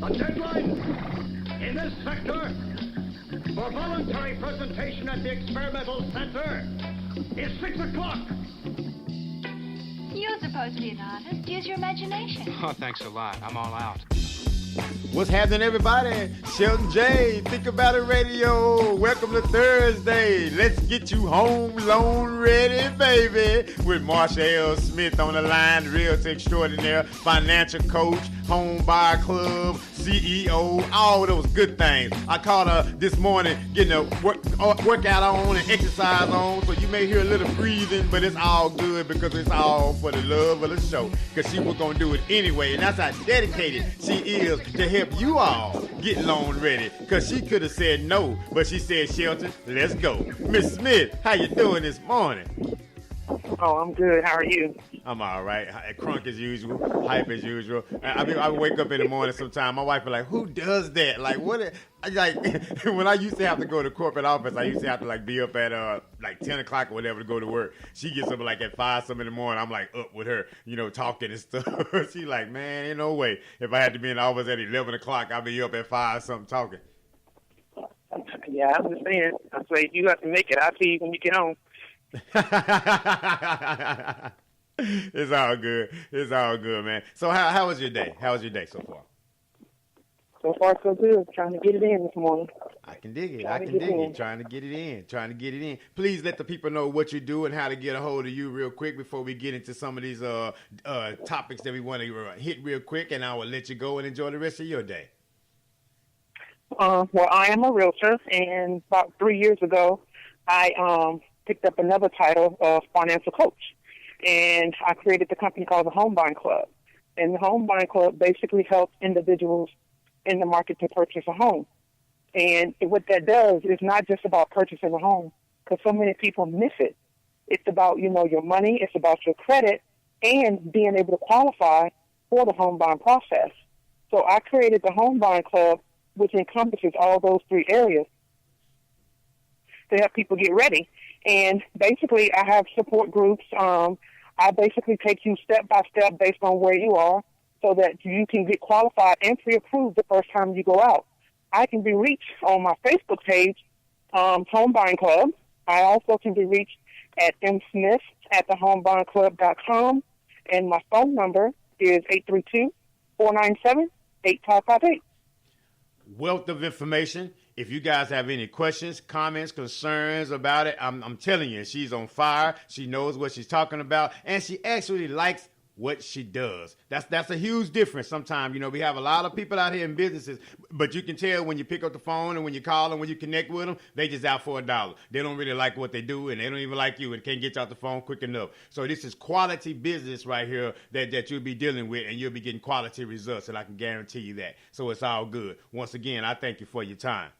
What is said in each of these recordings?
The deadline in this sector for voluntary presentation at the experimental center is 6 o'clock. You're supposed to be an artist. Use your imagination. Oh, thanks a lot. I'm all out. What's happening, everybody? Shelton J, Think About It Radio. Welcome to Thursday. Let's get you home loan ready, baby. With Marcia L. Smith on the line, Realtor extraordinaire, financial coach, home buyer club, CEO, all those good things. I caught her this morning getting a workout on and exercise on, so you may hear a little breathing, but it's all good because it's all for the love of the show. Because she was going to do it anyway, and that's how dedicated she is to help you all get loan ready. Because she could have said no, but she said, Shelton, let's go. Miss Smith, how you doing this morning? Oh, I'm good. How are you? I'm all right. Crunk as usual, hype as usual. I wake up in the morning sometime. My wife be like, "Who does that?" Like, what? Like when I used to have to go to corporate office, I used to have to like be up at like 10 o'clock or whatever to go to work. She gets up like at 5 something in the morning. I'm like up with her, talking and stuff. She like, man, ain't no way. If I had to be in the office at 11 o'clock, I'd be up at 5 something talking. Yeah, I understand. I say you have to make it. I'll see you when you get home. It's all good. It's all good, man. So how was your day? How was your day so far? So far, so good. Trying to get it in this morning. I can dig it. Trying to get it in. Please let the people know what you do and how to get a hold of you real quick before we get into some of these topics that we want to hit real quick, and I will let you go and enjoy the rest of your day. Well, I am a realtor, and about 3 years ago, I picked up another title of financial coach. And I created the company called the Home Buying Club. And the Home Buying Club basically helps individuals in the market to purchase a home. And what that does is not just about purchasing a home, because so many people miss it. It's about, your money, it's about your credit, and being able to qualify for the home buying process. So I created the Home Buying Club, which encompasses all those 3 areas to help people get ready. And basically, I have support groups. I basically take you step by step based on where you are so that you can get qualified and pre-approved the first time you go out. I can be reached on my Facebook page, Home Buying Club. I also can be reached at msmith@thehomebuyingclub.com. And my phone number is 832-497-8558. Wealth of information. If you guys have any questions, comments, concerns about it, I'm telling you, she's on fire. She knows what she's talking about, and she actually likes what she does. That's a huge difference. Sometimes, we have a lot of people out here in businesses, but you can tell when you pick up the phone and when you call them, when you connect with them, they just out for $1. They don't really like what they do, and they don't even like you and can't get you off the phone quick enough. So this is quality business right here that you'll be dealing with, and you'll be getting quality results, and I can guarantee you that. So it's all good. Once again, I thank you for your time.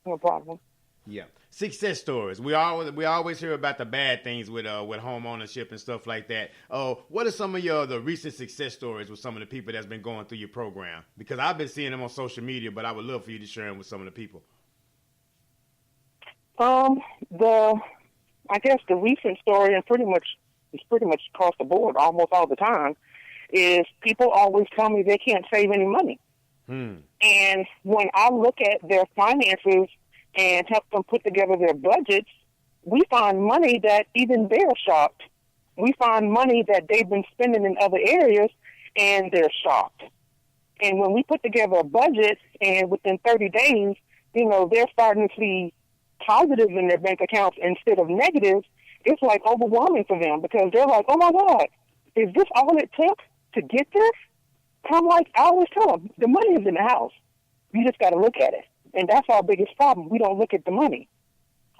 No problem. Yeah. Success stories. We always hear about the bad things with home ownership and stuff like that. What are some of the recent success stories with some of the people that's been going through your program? Because I've been seeing them on social media, but I would love for you to share them with some of the people. I guess the recent story, and it's pretty much across the board almost all the time, is people always tell me they can't save any money. And when I look at their finances and help them put together their budgets, we find money that even they're shocked. We find money that they've been spending in other areas, and they're shocked. And when we put together a budget, and within 30 days, they're starting to see positives in their bank accounts instead of negatives, it's like overwhelming for them because they're like, oh my God, is this all it took to get this? I'm like, I always tell them, the money is in the house. You just got to look at it. And that's our biggest problem. We don't look at the money.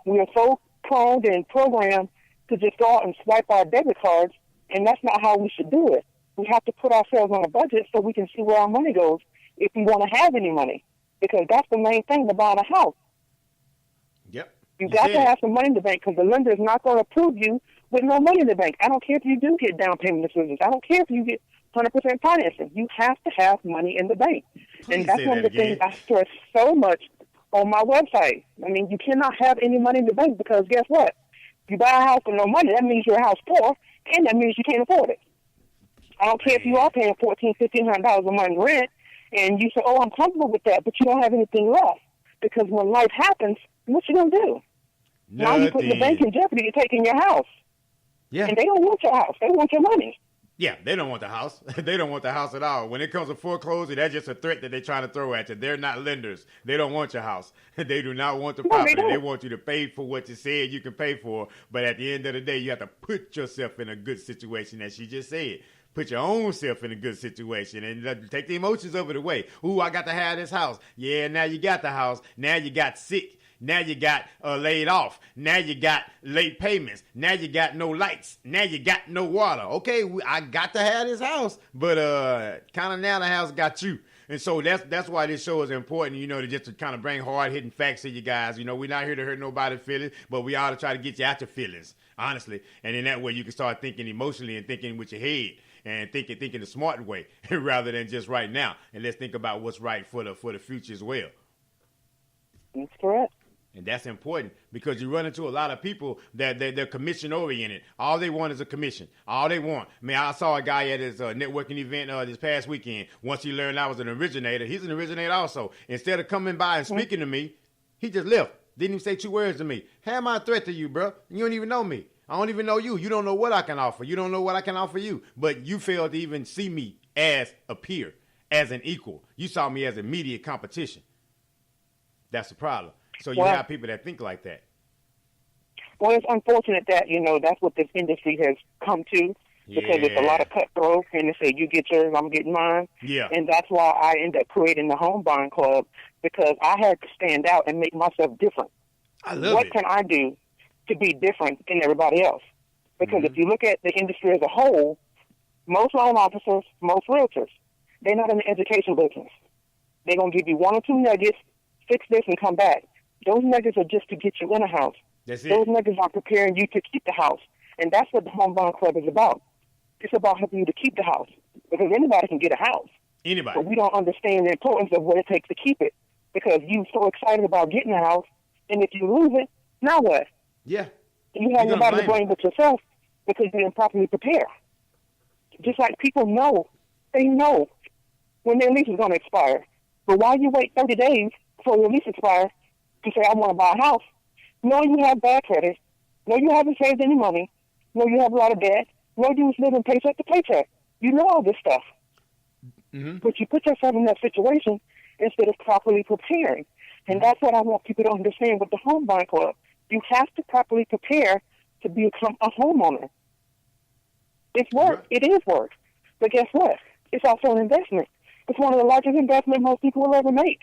We are so prone and programmed to just go out and swipe our debit cards, and that's not how we should do it. We have to put ourselves on a budget so we can see where our money goes if we want to have any money, because that's the main thing to buying a house. Yep. You got to have some money in the bank because the lender is not going to approve you with no money in the bank. I don't care if you do get down payment assistance. I don't care if you get 100% financing. You have to have money in the bank. Please, and that's one of the things I stress so much on my website. I mean, you cannot have any money in the bank because guess what? You buy a house with no money, that means your house poor, and that means you can't afford it. I don't care if you are paying $1,400, $1,500 a month rent And you say, oh, I'm comfortable with that, but you don't have anything left. Because when life happens, what you going to do? Now you're putting the bank in jeopardy. You're taking your house. Yeah. And they don't want your house. They want your money. Yeah, they don't want the house. They don't want the house at all. When it comes to foreclosure, that's just a threat that they're trying to throw at you. They're not lenders. They don't want your house. They do not want the property. They want you to pay for what you said you can pay for. But at the end of the day, you have to put yourself in a good situation, as she just said. Put your own self in a good situation and take the emotions over the way. Ooh, I got to have this house. Yeah, now you got the house. Now you got sick. Now you got laid off. Now you got late payments. Now you got no lights. Now you got no water. Okay, I got to have this house, but kind of now the house got you. And so that's why this show is important, to kind of bring hard-hitting facts to you guys. We're not here to hurt nobody's feelings, but we ought to try to get you out your feelings, honestly. And in that way, you can start thinking emotionally and thinking with your head and thinking the smart way rather than just right now. And let's think about what's right for the future as well. That's correct. And that's important because you run into a lot of people that they're commission oriented. All they want is a commission. All they want. I mean, I saw a guy at his networking event this past weekend. Once he learned I was an originator, he's an originator also. Instead of coming by and speaking to me, he just left. Didn't even say 2 words to me. How am I a threat to you, bro? You don't even know me. I don't even know you. You don't know what I can offer. You don't know what I can offer you. But you failed to even see me as a peer, as an equal. You saw me as immediate competition. That's the problem. So you have people that think like that. Well, it's unfortunate that, that's what this industry has come to because it's a lot of cutthroat and they say, you get yours, I'm getting mine. Yeah. And that's why I ended up creating the Home Buying Club because I had to stand out and make myself different. I love What it. can I do to be different than everybody else? Because if you look at the industry as a whole, most loan officers, most realtors, they're not in the education business. They're going to give you 1 or 2 nuggets, fix this, and come back. Those nuggets are just to get you in a house. That's it. Those nuggets are preparing you to keep the house. And that's what the Home Buying Club is about. It's about helping you to keep the house. Because anybody can get a house. Anybody. But we don't understand the importance of what it takes to keep it. Because you're so excited about getting a house, and if you lose it, now what? Yeah. You have nobody to blame but yourself because you didn't properly prepare. Just like people know, they know when their lease is going to expire. But why you wait 30 days before your lease expires to say, I want to buy a house, knowing you have bad credit, know you haven't saved any money, know you have a lot of debt, know you was living paycheck to paycheck. You know all this stuff. Mm-hmm. But you put yourself in that situation instead of properly preparing. And that's what I want people to understand with the Home Buying Club. You have to properly prepare to become a homeowner. It's work. It is work. But guess what? It's also an investment. It's one of the largest investments most people will ever make.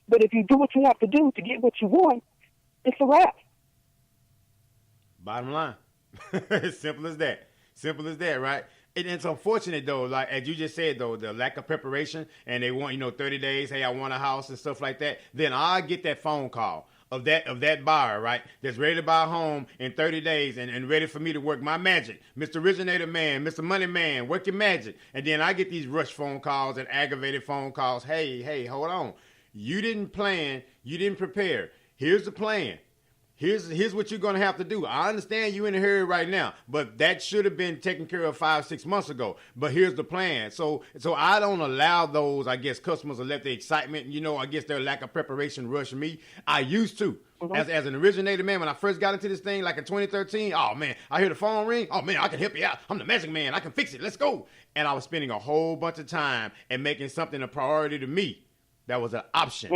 But if you do what you have to do to get what you want, it's a wrap. Bottom line. Simple as that. Simple as that, right? And it's unfortunate, though, like as you just said, though, the lack of preparation, and they want, 30 days, hey, I want a house and stuff like that. Then I get that phone call of that buyer, right, that's ready to buy a home in 30 days and ready for me to work my magic. Mr. Originator Man, Mr. Money Man, work your magic. And then I get these rush phone calls and aggravated phone calls. Hey, hold on. You didn't plan. You didn't prepare. Here's the plan. Here's what you're going to have to do. I understand you in a hurry right now, but that should have been taken care of 5-6 months ago. But here's the plan. So I don't allow those, I guess, customers to let the excitement, I guess their lack of preparation rush me. I used to. Mm-hmm. As an originator, man, when I first got into this thing, like in 2013, oh, man, I hear the phone ring. Oh, man, I can help you out. I'm the magic man. I can fix it. Let's go. And I was spending a whole bunch of time and making something a priority to me that was an option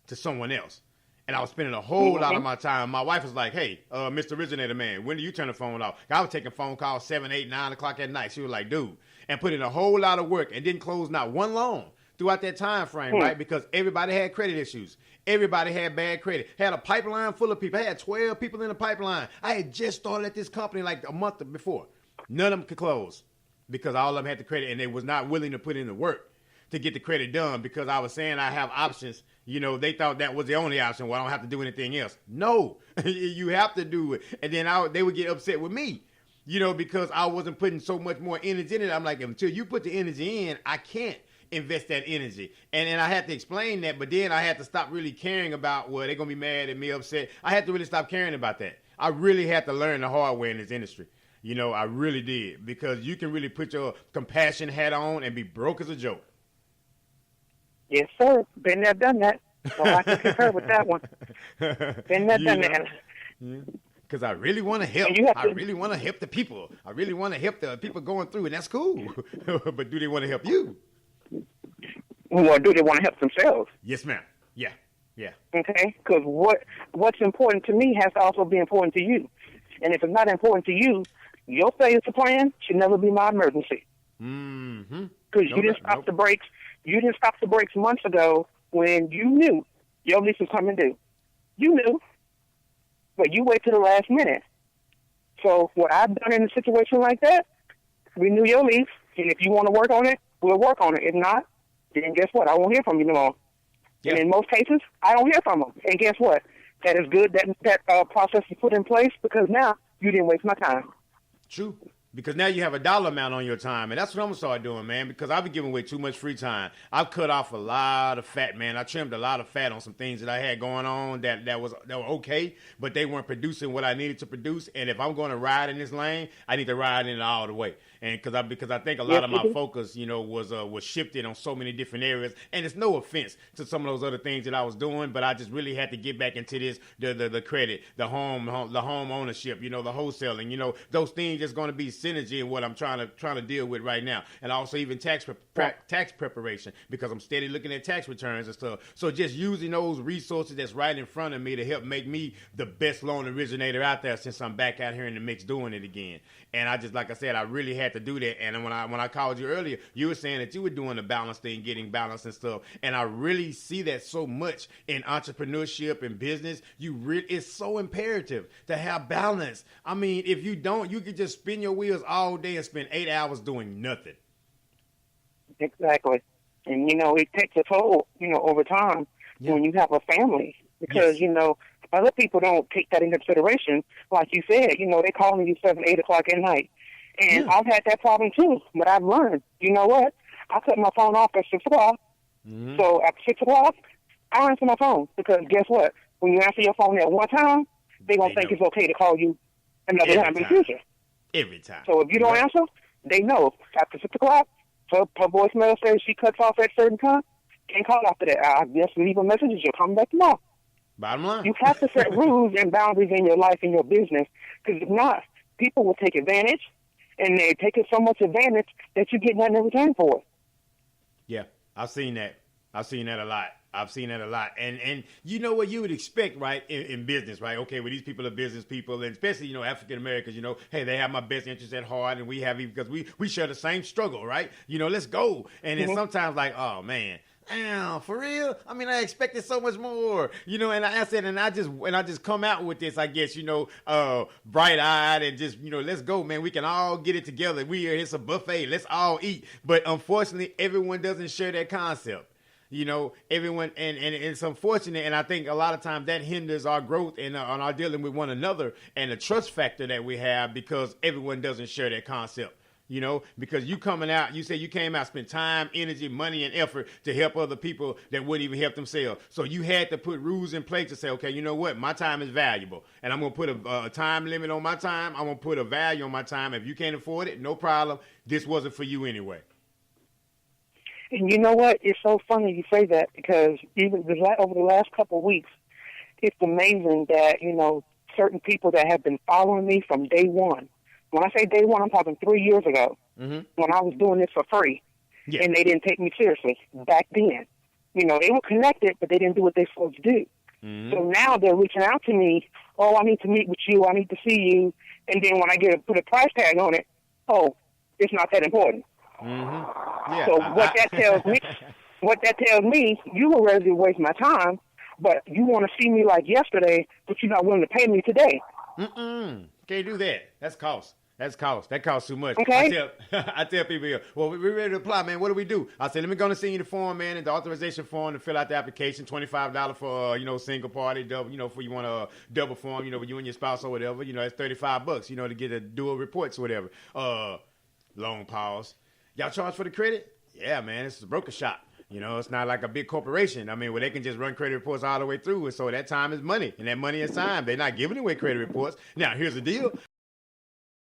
to someone else. And I was spending a whole lot of my time. My wife was like, hey, Mr. Originator Man, when do you turn the phone off? I was taking phone calls 7, 8, 9 o'clock at night. She was like, dude, and put in a whole lot of work and didn't close not one loan throughout that time frame, right? Because everybody had credit issues. Everybody had bad credit. Had a pipeline full of people. I had 12 people in the pipeline. I had just started at this company like a month before. None of them could close because all of them had the credit and they was not willing to put in the work to get the credit done because I was saying I have options. They thought that was the only option. Well, I don't have to do anything else. No, you have to do it. And then they would get upset with me, because I wasn't putting so much more energy in it. I'm like, until you put the energy in, I can't invest that energy. And I had to explain that, but then I had to stop really caring about, well, they're going to be mad at me, upset. I had to really stop caring about that. I really had to learn the hard way in this industry. I really did, because you can really put your compassion hat on and be broke as a joke. Yes, sir. Been there, done that. So I can concur with that one. Been there, done that. Because I really want to help. I really want to help the people. I really want to help the people going through, and that's cool. But do they want to help you? Well, do they want to help themselves? Yes, ma'am. Yeah. Okay? Because what's important to me has to also be important to you. And if it's not important to you, your failure to plan should never be my emergency. Mm-hmm. Because you didn't stop the brakes. You didn't stop the brakes months ago when you knew your lease was coming due. You knew, but you wait to the last minute. So what I've done in a situation like that, renew your lease, and if you want to work on it, we'll work on it. If not, then guess what? I won't hear from you no more. Yep. And in most cases, I don't hear from them. And guess what? That is good that process you put in place because now you didn't waste my time. True. Because now you have a dollar amount on your time, and that's what I'm going to start doing, man, because I've been giving away too much free time. I've cut off a lot of fat, man. I trimmed a lot of fat on some things that I had going on that were okay, but they weren't producing what I needed to produce. And if I'm going to ride in this lane, I need to ride in it all the way. And because I think a lot of my focus, was shifted on so many different areas. And it's no offense to some of those other things that I was doing, but I just really had to get back into this, the credit, the home ownership, the wholesaling, those things that's going to be synergy in what I'm trying to deal with right now. And also even tax preparation, because I'm steady looking at tax returns and stuff. So just using those resources that's right in front of me to help make me the best loan originator out there since I'm back out here in the mix doing it again. And I just, like I said, I really had to do that. And when I called you earlier, you were saying that you were doing the balance thing, getting balance and stuff. And I really see that so much in entrepreneurship and business. It's so imperative to have balance. I mean, if you don't, you could just spin your wheels all day and spend 8 hours doing nothing. Exactly. And, it takes a toll, over time when you have a family. Because, other people don't take that into consideration. Like you said, they calling you 7, 8 o'clock at night. And I've had that problem too. But I've learned, you know what? I cut my phone off at 6 o'clock. Mm-hmm. So at 6 o'clock, I answer my phone. Because guess what? When you answer your phone at one time, they're going to think it's okay to call you another time in the future. Every time. So if you don't answer, they know. After 6 o'clock, her voicemail says she cuts off at a certain time. Can't call after that. I just leave a message. You'll come back tomorrow. Bottom line. You have to set rules and boundaries in your life and your business. Because if not, people will take advantage. And they take it so much advantage that you get nothing in return for it. Yeah, I've seen that. I've seen that a lot. And you know what you would expect, right, in business, right? Okay, well, these people are business people, and especially, African Americans, hey, they have my best interests at heart, and we have, because we share the same struggle, right? Let's go. And then sometimes like, oh, man. Damn, for real? I mean, I expected so much more, and I said, and I just come out with this, I guess, bright-eyed and just, let's go, man. We can all get it together. It's a buffet. Let's all eat. But unfortunately, everyone doesn't share that concept. Everyone, and it's unfortunate, and I think a lot of times that hinders our growth and on our dealing with one another and the trust factor that we have because everyone doesn't share that concept. Because you say you came out, spent time, energy, money, and effort to help other people that wouldn't even help themselves. So you had to put rules in place to say, okay, you know what? My time is valuable, and I'm going to put a time limit on my time. I'm going to put a value on my time. If you can't afford it, no problem. This wasn't for you anyway. And you know what? It's so funny you say that because even over the last couple of weeks, it's amazing that, certain people that have been following me from day one. When I say day one, I'm talking 3 years ago when I was doing this for free, and they didn't take me seriously back then. They were connected, but they didn't do what they supposed to do. Mm-hmm. So now they're reaching out to me, oh, I need to meet with you, I need to see you, and then when I put a price tag on it, oh, it's not that important. Mm-hmm. Yeah. So what that tells me, you were ready to waste my time, but you want to see me like yesterday, but you're not willing to pay me today. Can't do that. That's cost. That costs too much. Okay. I tell people here, well, we're ready to apply, man. What do we do? I said, let me go and send you the form, man, and the authorization form to fill out the application. $25 for single party, double, for you want a double form, with you and your spouse or whatever. It's $35, to get a dual reports or whatever. Long pause. Y'all charge for the credit? Yeah, man. It's a broker shop. It's not like a big corporation. I mean, where they can just run credit reports all the way through. And so that time is money, and that money is time. They're not giving away credit reports. Now, here's the deal.